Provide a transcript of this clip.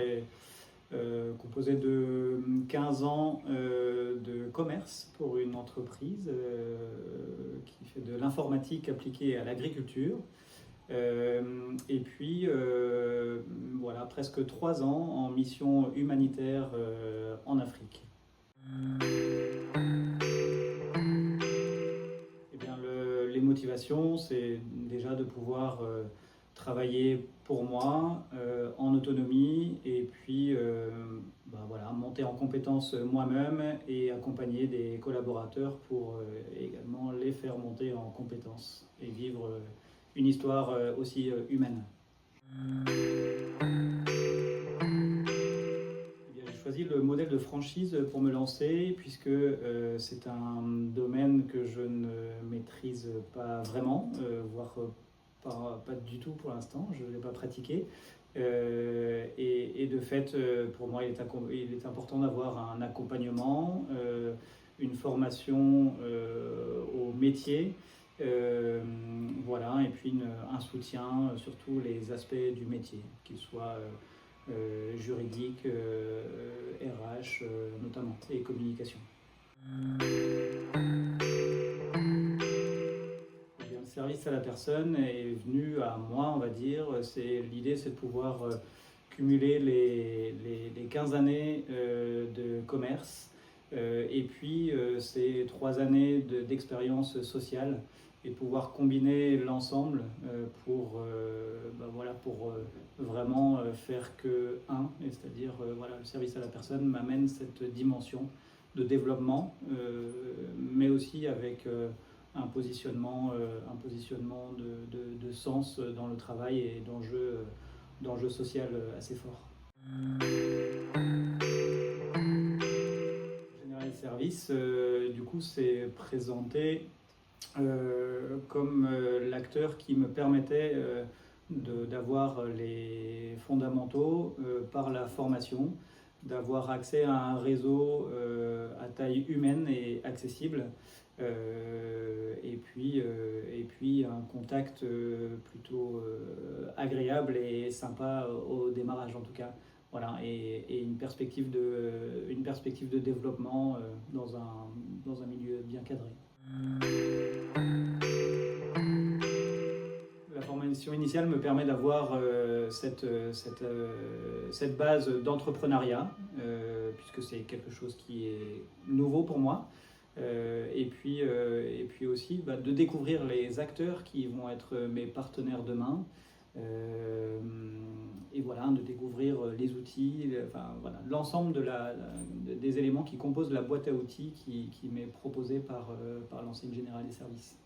est composé de 15 ans de commerce pour une entreprise qui fait de l'informatique appliquée à l'agriculture. Et puis, voilà, presque 3 ans en mission humanitaire en Afrique. Eh bien, les motivations, c'est déjà de pouvoir travailler pour moi en autonomie et puis voilà, monter en compétences moi-même et accompagner des collaborateurs pour également les faire monter en compétences et vivre une histoire aussi humaine. J'ai choisi le modèle de franchise pour me lancer puisque c'est un domaine que je ne maîtrise pas vraiment, voire pas du tout pour l'instant, je ne l'ai pas pratiqué. Et de fait, pour moi, il est important d'avoir un accompagnement, une formation au métier, voilà, et puis un soutien sur tous les aspects du métier, qu'ils soient juridiques, RH notamment, et communication. Le service à la personne est venu à moi, on va dire. L'idée, c'est de pouvoir cumuler les 15 années de commerce et puis ces 3 années d'expérience sociale et pouvoir combiner l'ensemble pour vraiment faire que un, c'est-à-dire voilà, le service à la personne m'amène cette dimension de développement, mais aussi avec un positionnement de sens dans le travail et d'enjeu social assez fort. Général des services, du coup, c'est présenté comme l'acteur qui me permettait d'avoir les fondamentaux par la formation, d'avoir accès à un réseau à taille humaine et accessible, et puis un contact plutôt agréable et sympa au démarrage en tout cas. Voilà, et une perspective de développement dans un milieu bien cadré. La formation initiale me permet d'avoir cette base d'entrepreneuriat, puisque c'est quelque chose qui est nouveau pour moi. Et puis aussi de découvrir les acteurs qui vont être mes partenaires demain. Et voilà, de découvrir les outils, voilà, l'ensemble des éléments qui composent la boîte à outils qui m'est proposée par l'enseigne générale des services.